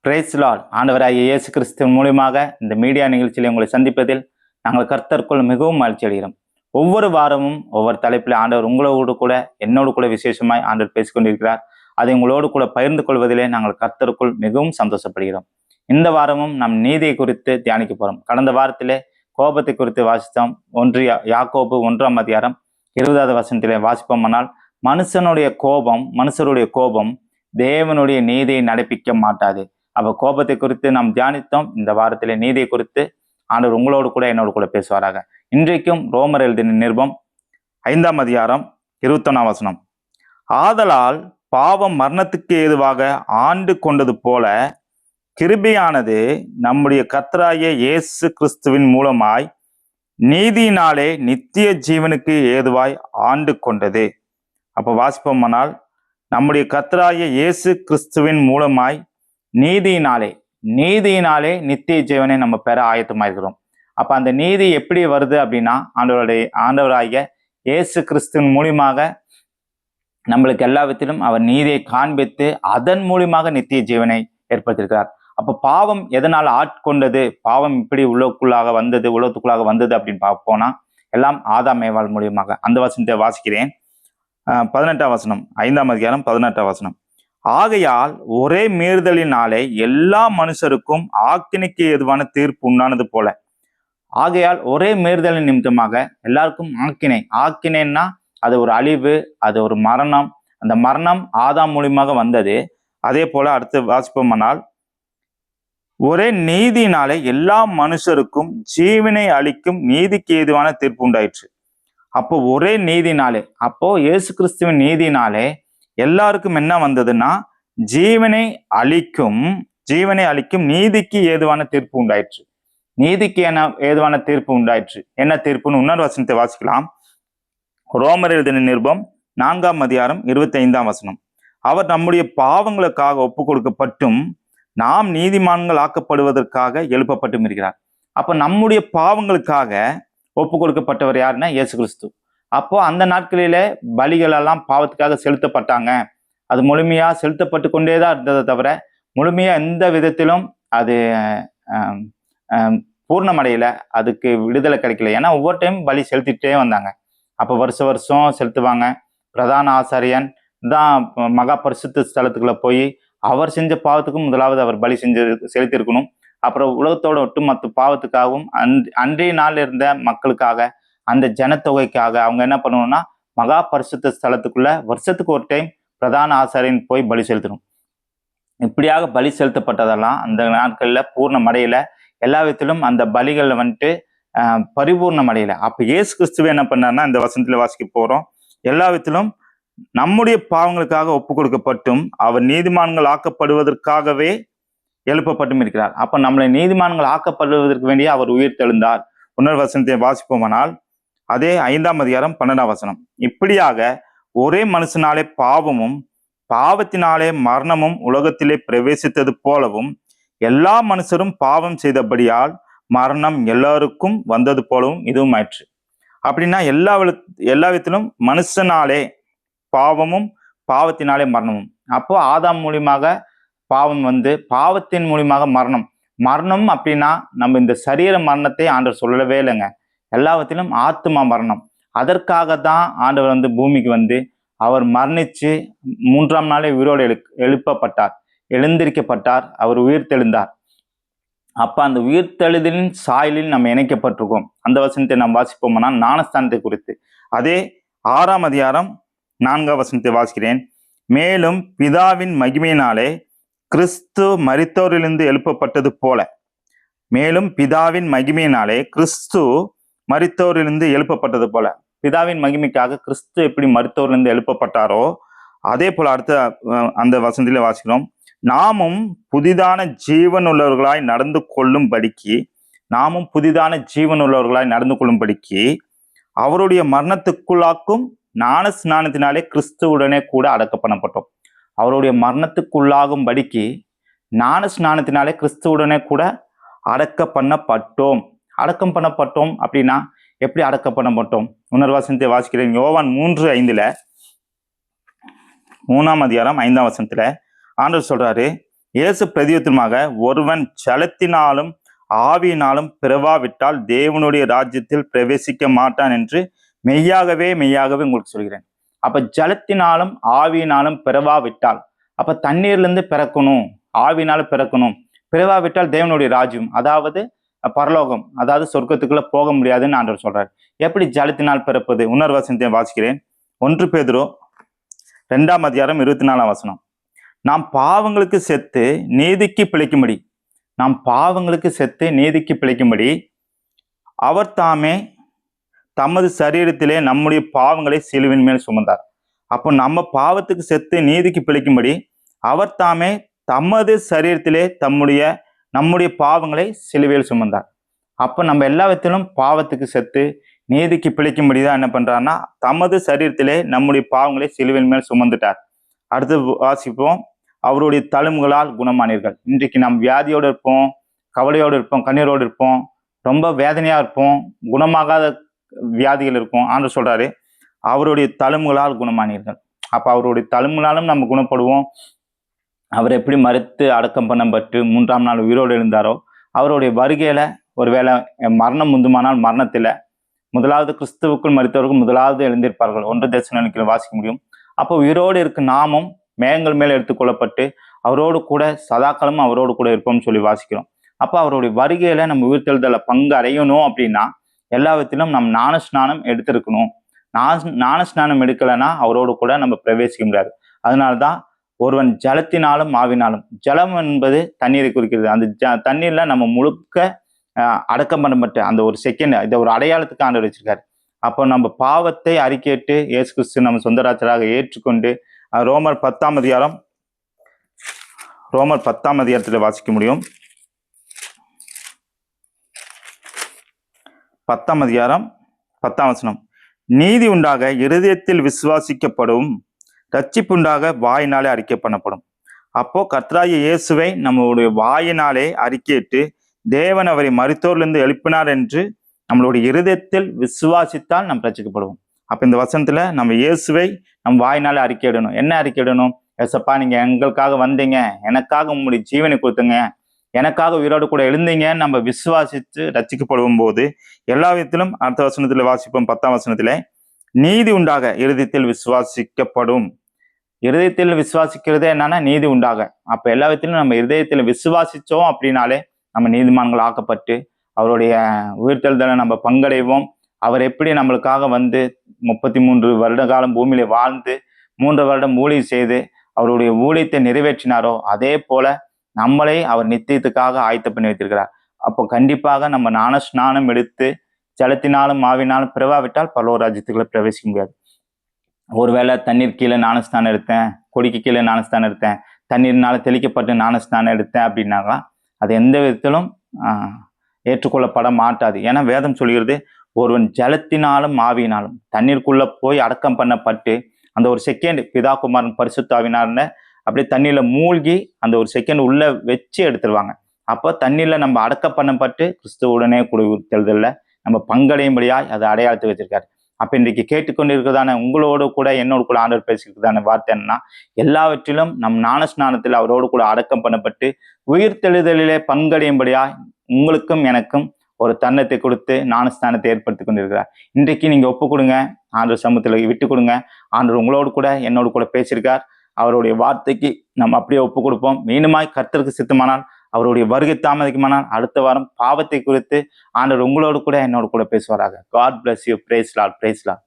Price Lord. ஆண்டவராகிய இயேசு கிறிஸ்துவின் மூலியமாக இந்த மீடியா நிகழ்ச்சியில் உங்களை சந்திப்பதில் நாங்கள் கர்த்தருக்குள் மிகவும் மகிழ்ச்சி அடைகிறோம். ஒவ்வொரு வாரமும் ஒவ்வொரு தலைப்பில் ஆண்டவர் உங்களோடு கூட என்னோடு கூட விசேஷமாய் ஆண்டவர் பேசிக்கொண்டிருக்கிறார். அதை உங்களோடு கூட பகிர்ந்து கொள்வதிலே நாங்கள் கர்த்தருக்குள் மிகவும் சந்தோஷப்படுகிறோம். இந்த வாரமும் நம் நீதியை குறித்து தியானிக்க போகிறோம். கடந்த வாரத்திலே கோபத்தை குறித்து வாசித்தோம். யாக்கோபு 1ஆம் அதிகாரம் 20வது வசனத்திலே வாசிப்போமானால், மனுஷருடைய கோபம் தேவனுடைய நீதியை நடப்பிக்க மாட்டாது. அப்போ கோபத்தை குறித்து நாம் தியானித்தோம். இந்த வாரத்திலே நீதியை குறித்து ஆண்டவர் உங்களோடு கூட என்னோடு கூட பேசுவாராக. இன்றைக்கும் ரோமர் எழுதின நிருபம் 5ஆம் அதிகாரம் 21ஆம் வசனம், ஆதலால் பாவம் மரணத்துக்கு ஏதுவாக ஆண்டு கொண்டது போல கிருபையானது நம்முடைய கர்த்தராகிய இயேசு கிறிஸ்துவின் மூலமாய் நீதியினாலே நித்திய ஜீவனுக்கு ஏதுவாய் ஆண்டு கொண்டது. அப்போ வாசிப்போமானால், நம்முடைய கர்த்தராகிய இயேசு கிறிஸ்துவின் மூலமாய் நீதியினாலே நித்திய ஜீவனை நம்ம பெற ஆயத்தமாயிருக்கிறோம். அப்ப அந்த நீதி எப்படி வருது அப்படின்னா, ஆண்டவராகிய இயேசு கிறிஸ்துவின் மூலியமாக நம்மளுக்கு எல்லா விதத்திலும் அவர் நீதியை காண்பித்து அதன் மூலியமாக நித்திய ஜீவனை ஏற்படுத்தியிருக்கிறார். அப்ப பாவம் எதனால் ஆட்கொண்டது, பாவம் இப்படி உலகத்துக்குள்ளாக வந்தது அப்படின்னு பார்ப்போம்னா, எல்லாம் ஆதாம் ஏவாள் மூலியமாக. அந்த வசனத்தை வாசிக்கிறேன். 18ஆம் வசனம், 5ஆம் அதிகாரம் 18ஆம் வசனம், ஆகையால் ஒரே மீறுதலினாலே எல்லா மனுஷருக்கும் ஆக்கினைக்கு ஏதுவான தீர்ப்பு உண்டானது போல. ஆகையால் ஒரே மீறுதலின் நிமித்தமாக எல்லாருக்கும் ஆக்கினைன்னா அது ஒரு அழிவு, அது ஒரு மரணம். அந்த மரணம் ஆதாம் மூலியமாக வந்தது. அதே போல அடுத்து வாசிப்போமானால், ஒரே நீதியினாலே எல்லா மனுஷருக்கும் ஜீவனை அளிக்கும் நீதிக்கு ஏதுவான தீர்ப்பு உண்டாயிற்று. அப்போ ஒரே நீதினாலே, அப்போ இயேசு கிறிஸ்துவின் நீதினாலே எல்லாருக்கும் என்ன வந்ததுன்னா, ஜீவனை அளிக்கும் நீதிக்கு ஏதுவான தீர்ப்பு உண்டாயிற்று. நீதிக்கு ஏதுவான தீர்ப்பு உண்டாயிற்று. என்ன தீர்ப்புன்னு இன்னொரு வசனத்தை வாசிக்கலாம். ரோமர் எழுதின நிருபம் 4ஆம் அதிகாரம் 25ஆம் வசனம், அவர் நம்முடைய பாவங்களுக்காக ஒப்பு கொடுக்கப்பட்டும் நாம் நீதிமான்கள் ஆக்கப்படுவதற்காக எழுப்பப்பட்டும் இருக்கிறார். அப்ப நம்முடைய பாவங்களுக்காக ஒப்பு கொடுக்கப்பட்டவர் யாருன்னா இயேசு கிறிஸ்து. அப்போ அந்த நாட்களிலே பலிகள் எல்லாம் பாவத்துக்காக செலுத்தப்பட்டாங்க. அது முழுமையா செலுத்தப்பட்டு கொண்டேதான் இருந்ததை தவிர முழுமையா எந்த விதத்திலும் அது பூர்ணமடையில, அதுக்கு விடுதலை கிடைக்கல. ஏன்னா ஒவ்வொரு டைம் பலி செலுத்திட்டே வந்தாங்க. அப்போ வருஷம் செலுத்துவாங்க. பிரதான ஆசாரியன் தான் மகா பரிசுத்த ஸ்தலத்துக்குள்ள போய் அவர் செஞ்ச பாவத்துக்கும் முதலாவது அவர் பலி செலுத்தியிருக்கணும். அப்புறம் உலகத்தோட ஒட்டுமொத்த பாவத்துக்காகவும் அன்றைய நாள் இருந்த மக்களுக்காக, அந்த ஜனத்தொகைக்காக அவங்க என்ன பண்ணணும்னா, மகா பரிசுத்த ஸ்தலத்துக்குள்ள வருஷத்துக்கு ஒரு டைம் பிரதான ஆசாரியன் போய் பலி செலுத்தணும். இப்படியாக பலி செலுத்தப்பட்டதெல்லாம் அந்த நாட்கள்ல பூர்ணமடையில, எல்லா விதத்திலும் அந்த பலிகள் பரிபூர்ணம் அடையல. அப்ப இயேசு கிறிஸ்துவ என்ன பண்ணார்னா, இந்த வசனத்துல வாசிக்க போறோம், எல்லா விதத்திலும் நம்முடைய பாவங்களுக்காக ஒப்பு கொடுக்கப்பட்டும் அவர் நீதிமான்கள் ஆக்கப்படுவதற்காகவே எழுப்பப்பட்டும் இருக்கிறார். அப்ப நம்மளை நீதிமான்கள் ஆக்கப்படுவதற்கு வேண்டிய அவர் உயிர் தெழுந்தார். இன்னொரு வசனத்தை வாசிப்போமானால், அதே 5ஆம் அதிகாரம் 12ஆம் வசனம், இப்படியாக ஒரே மனுஷனாலே பாவமும் பாவத்தினாலே மரணமும் உலகத்திலே பிரவேசித்தது போலவும் எல்லா மனுஷரும் பாவம் செய்தபடியால் மரணம் எல்லாருக்கும் வந்தது போலவும் இதுவும் ஆயிற்று. அப்படின்னா எல்லா விதத்திலும் மனுஷனாலே பாவமும் பாவத்தினாலே மரணமும். அப்போ ஆதாம் மூலியமாக பாவம் பாவத்தின் மூலியமாக மரணம் அப்படின்னா நம்ம இந்த சரீர மரணத்தை ஆண்டவர் சொல்லவே இல்லைங்க. எல்லாவற்றிலும் ஆத்மா மரணம். அதற்காக தான் ஆண்டவர் பூமிக்கு அவர் மரணிச்சு 3ஆம் நாளே உயிரோடு எழுந்திருக்கப்பட்டார். அவர் உயிர் தெழுந்தார். அப்ப அந்த உயிர் தெழுதலின் சாயலில் நம்ம இணைக்கப்பட்டிருக்கோம். அந்த வசனத்தை நாம் வாசிப்போம்னா, ஞானஸ்தானத்தை குறித்து அதே 6ஆம் அதிகாரம் 4ஆம் வசனத்தை வாசிக்கிறேன். மேலும் பிதாவின் மகிமையினாலே கிறிஸ்து மரித்தோரிலிருந்து எழுப்பப்பட்டது போல, பிதாவின் மகிமைக்காக கிறிஸ்து எப்படி மரித்தோரிலிருந்து எழுப்பப்பட்டாரோ அதே போல அடுத்த அந்த வசனத்திலே வாசிக்கிறோம், நாமும் புதிதான ஜீவன் உள்ளவர்களாய் நடந்து கொள்ளும்படிக்கு அவருடைய மரணத்துக்குள்ளாக்கும் ஞான ஸ்நானத்தினாலே கிறிஸ்துவுடனே கூட அடக்கம் பண்ணப்பட்டோம். அவருடைய மரணத்துக்குள்ளாகும்படிக்கு ஞான ஸ்நானத்தினாலே கிறிஸ்துவுடனே கூட அடக்கம் பண்ணப்பட்டோம். அப்படின்னா எப்படி அடக்கம் பண்ணப்பட்டோம்? இன்னொரு வசனத்தை வாசிக்கிறேன். யோவான் 3:5 3ஆம் அதிகாரம் 5ஆம் வசனத்துல ஆண்டவர் சொல்றாரு, இயேசு பிரதியுத்தரமாக, ஒருவன் ஜலத்தினாலும் ஆவியினாலும் பிறவாவிட்டால் தேவனுடைய ராஜ்யத்தில் பிரவேசிக்க மாட்டான் என்று மெய்யாகவே மெய்யாகவே உங்களுக்கு சொல்கிறேன். அப்ப ஜலத்தினாலும் ஆவியினாலும் பிறவாவிட்டால், அப்ப தண்ணீர்ல இருந்து பிறக்கணும், ஆவியினாலும் பிறக்கணும். பிறவாவிட்டால் தேவனுடைய ராஜ்யம், அதாவது பரலோகம், அதாவது சொர்க்கத்துக்குள்ள போக முடியாதுன்னு ஆண்டவர் சொல்றாரு. எப்படி ஜலத்தினால் பிறப்பது? இன்னொரு வசனத்தை வாசிக்கிறேன். 1 பேதுரு 2ஆம் அதிகாரம் 24ஆம் வசனம். நாம் பாவங்களுக்கு செத்து நீதிக்கு பிழைக்கும்படி, நாம் பாவங்களுக்கு செத்து நீதிக்கு பிழைக்கும்படி அவர் தாமே தமது சரீரத்திலே நம்முடைய பாவங்களை சிலுவின் மேல் சுமந்தார். அப்போ நம்ம பாவத்துக்கு செத்து நீதிக்கு பிழைக்கும்படி அவர் தாமே தமது சரீரத்திலே நம்முடைய பாவங்களை சிலுவையில் சுமந்தார். அப்போ நம்ம எல்லா விதத்திலும் பாவத்துக்கு செத்து நீதிக்கு பிழைக்கும்படி தான் என்ன பண்றாருன்னா, தமது சரீரத்திலே நம்முடைய பாவங்களை சிலுவின் மேல் சுமந்துட்டார். அடுத்து வாசிப்போம். அவருடைய தழும்புகளால் குணமானீர்கள். இன்றைக்கு நாம் வியாதியோடு இருப்போம், கவலையோடு இருப்போம், கண்ணீரோடு இருப்போம், ரொம்ப வேதனையா இருப்போம், குணமாகாத வியாதிகள் இருக்கும். ஆண்டவர் சொல்றாரு, அவருடைய தழும்புகளால் குணமானீர்கள். அப்ப அவருடைய தழும்புகளாலும் நம்ம குணப்படுவோம். அவர் எப்படி மறுத்து அடக்கம் பண்ணப்பட்டு 3ஆம் நாள் உயிரோடு எழுந்தாரோ, அவருடைய வருகையில ஒருவேளை மரணம் முந்துமானால் மரணத்துல முதலாவது கிறிஸ்துவுக்குள் மரித்தவர்கள் முதலாவது எழுந்திருப்பார்கள். 1 தெசலோனிக்கேயர் வாசிக்க முடியும். அப்போ உயிரோடு இருக்கும் நாமும் மேகங்கள் மேல் எடுத்துக்கொள்ளப்பட்டு அவரோடு கூட சதாக்காலமும் அவரோடு கூட இருப்போம்னு சொல்லி வாசிக்கிறோம். அப்போ அவருடைய வருகையில நம்ம உயிர்த்தெழுதல பங்கு அடையணும் அப்படின்னா எல்லா விதத்திலும் நம்ம ஞான ஸ்நானம் எடுத்திருக்கணும். ஞான ஸ்நானம் எடுக்கலைன்னா அவரோடு கூட நம்ம பிரவேசிக்க முடியாது. அதனால்தான் ஒருவன் ஜலத்தினாலும் ஆவினாலும், ஜலம் என்பது தண்ணீரை குறிக்கிறது. அந்த தண்ணீர்ல நம்ம முழுக்க அடக்கம் பண்ணப்பட்ட அந்த ஒரு செகண்ட், இதை ஒரு அடையாளத்துக்கு ஆண்டவர் வச்சிருக்காரு. அப்போ நம்ம பாவத்தை அறிக்கையிட்டு இயேசு கிறிஸ்து நம்ம சொந்த ராஜராக ஏற்றுக்கொண்டு ரோமர் 10ஆம் அதிகாரத்தில் வாசிக்க முடியும். 10ஆம் அதிகாரம் 10ஆம் வசனம். நீதி உண்டாக இருதயத்தில் விசுவாசிக்கப்படும், ரட்சிப்புண்டாக வாயினாலே அறிக்கை பண்ணப்படும். அப்போ கர்த்தராகிய இயேசுவை நம்மளுடைய வாயினாலே அறிக்கையிட்டு தேவன் அவரை மரித்தோரிலிருந்து எழுப்பினார் என்று நம்மளுடைய இருதயத்தில் விசுவாசித்தால் நாம் ரட்சிக்கப்படுவோம். அப்ப இந்த வசனத்துல நம்ம இயேசுவை நம் வாயினாலே அறிக்கையிடணும். என்ன அறிக்கையிடணும்? ஏசப்பா, நீங்க எங்களுக்காக வந்தீங்க, எனக்காக உங்களுடைய ஜீவனை கொடுத்தீங்க, எனக்காக உயிரோடு கூட எழுந்தீங்க, நம்ம விசுவாசித்து ரட்சிக்கப்படுவோம் போது எல்லா விதத்திலும் அடுத்த வசனத்துல வாசிப்போம். 10ஆம் வசனத்துல, நீதி உண்டாக இருதயத்தில் விசுவாசிக்கப்படும். இருதயத்தில் விசுவாசிக்கிறதே என்னன்னா நீதி உண்டாக. அப்ப எல்லா விதத்திலும் நம்ம இருதயத்தில் விசுவாசிச்சோம் அப்படின்னாலே நம்ம நீதிமான்கள் ஆக்கப்பட்டு அவருடைய உயிர்த்தெழுதலை நம்ம பங்கடைவோம். அவர் எப்படி நம்மளுக்காக வந்து 33 வருட காலம் பூமியில வாழ்ந்து 3 வருடம் ஊழியம் செய்து அவருடைய ஊழியத்தை நிறைவேற்றினாரோ அதே போல நம்மளை அவர் நித்தியத்துக்காக ஆயத்த பண்ணி வைத்திருக்கிறார். அப்போ கண்டிப்பாக நம்ம ஞான ஸ்நானம் எடுத்து ஜலத்தினாலும் ஆவினாலும் பிறவாவிட்டால் பரலோக ராஜ்யத்துக்குள்ள பிரவேசிக்க முடியாது. ஒருவேளை தண்ணீர் கீழே ஞானஸ்தானம் எடுத்தேன், கொடிக்கு கீழே ஞானஸ்தானம் எடுத்தேன், தண்ணீர்னால தெளிக்கப்பட்டு ஞானஸ்தானம் எடுத்தேன் அப்படின்னாக்கா அது எந்த விதத்திலும் ஏற்றுக்கொள்ளப்பட மாட்டாது. ஏன்னா வேதம் சொல்கிறது, ஒருவன் ஜலத்தினாலும் ஆவியினாலும் தண்ணீருக்குள்ள போய் அடக்கம் பண்ணப்பட்டு அந்த ஒரு செகண்ட் பிதா குமாரன் பரிசுத்தாவினார்னு அப்படியே தண்ணியில மூழ்கி அந்த ஒரு செகண்ட் உள்ள வச்சு எடுத்துருவாங்க. அப்போ தண்ணீர்ல நம்ம அடக்கம் பண்ணப்பட்டு கிறிஸ்துவுடனே கூட உயிர்த்தெழுதல்ல நம்ம பங்கடையும்படியாய் அதை அடையாளத்தை வச்சிருக்காரு. அப்ப இன்றைக்கு கேட்டுக்கொண்டு இருக்கிறதான உங்களோடு கூட என்னோடு கூட ஆண்டவர் பேசிக்கிறதான வார்த்தை என்னன்னா, எல்லாவற்றிலும் நம் ஞான ஸ்நானத்தில் அவரோடு கூட அடக்கம் பண்ணப்பட்டு உயிர்த்தெழுதலிலே பங்கடையும்படியாய் உங்களுக்கும் எனக்கும் ஒரு தன்னத்தை கொடுத்து ஞானஸ்தானத்தை ஏற்படுத்தி கொண்டிருக்கிறார். இன்றைக்கு நீங்க ஒப்பு கொடுங்க, ஆண்டவர் சமூகத்துல விட்டு கொடுங்க. ஆண்டவர் உங்களோடு கூட என்னோடு கூட பேசியிருக்கார். அவருடைய வார்த்தைக்கு நம்ம அப்படியே ஒப்பு கொடுப்போம். மீண்டுமாய் கர்த்தருக்கு சித்தமானால் அவருடைய வருகை தாமதிக்குமானால் அடுத்த வாரம் பாவத்தை குறித்து ஆண்டவர் உங்களோடு கூட என்னோடு கூட பேசுவாராக. God bless you. Praise Lord. Praise Lord.